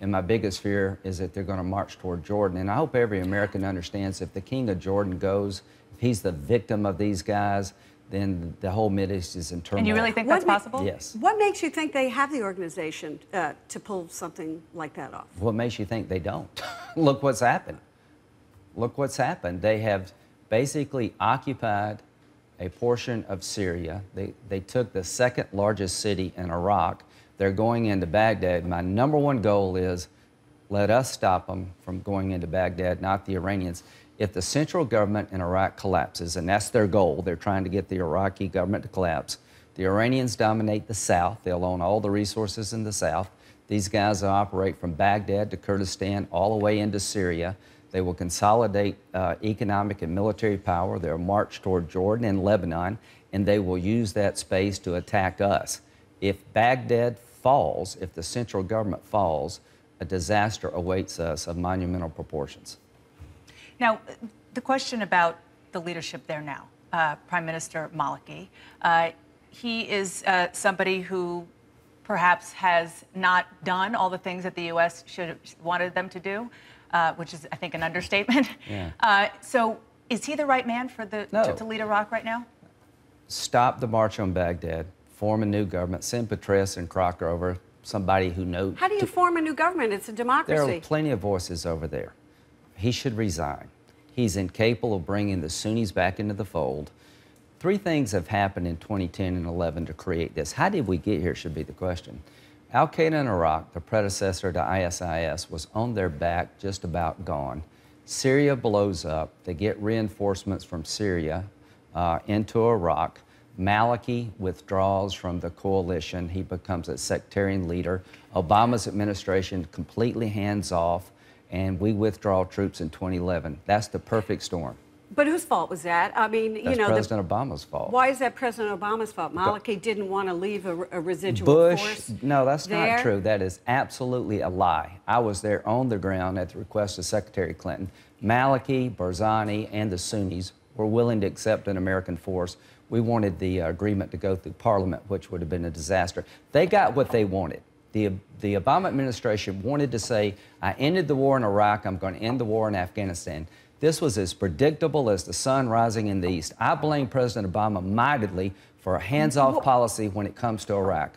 And my biggest fear is that they're going to march toward Jordan. And I hope every American understands if the king of Jordan goes, if he's the victim of these guys, then the whole Mideast is in turmoil. And you really think that's possible? Yes. What makes you think they have the organization to pull something like that off? What makes you think they don't? Look what's happened. Look what's happened. They have basically occupied a portion of Syria. They took the second largest city in Iraq. They're going into Baghdad. My #1 goal is let us stop them from going into Baghdad, not the Iranians. If the central government in Iraq collapses, and that's their goal, they're trying to get the Iraqi government to collapse. The Iranians dominate the south. They'll own all the resources in the south. These guys will operate from Baghdad to Kurdistan all the way into Syria. They will consolidate economic and military power. They'll march toward Jordan and Lebanon, and they will use that space to attack us. If Baghdad falls, if the central government falls, a disaster awaits us of monumental proportions. Now, the question about the leadership there now, Prime Minister Maliki, he is somebody who perhaps has not done all the things that the U.S. should have wanted them to do, which is, I think, an understatement. Yeah. So is he the right man for to lead Iraq right now? Stop the march on Baghdad, form a new government, send Petraeus and Crocker over, somebody who knows. How do you form a new government? It's a democracy. There are plenty of voices over there. He should resign. He's incapable of bringing the Sunnis back into the fold. 3 things have happened in 2010 and 11 to create this. How did we get here should be the question. Al-Qaeda in Iraq, the predecessor to ISIS, was on their back, just about gone. Syria blows up. They get reinforcements from Syria into Iraq. Maliki withdraws from the coalition. He becomes a sectarian leader. Obama's administration completely hands off, and we withdraw troops in 2011. That's the perfect storm. But whose fault was that? I mean, you know, President Obama's fault. Why is that President Obama's fault? Maliki didn't want to leave a residual force. No, that's there? not true. That is absolutely a lie. I was there on the ground at the request of Secretary Clinton. Maliki, Barzani, and the Sunnis were willing to accept an American force. We wanted the agreement to go through Parliament, which would have been a disaster. They got what they wanted. The Obama administration wanted to say, I ended the war in Iraq, I'm going to end the war in Afghanistan. This was as predictable as the sun rising in the east. I blame President Obama mightily for a hands-off policy when it comes to Iraq.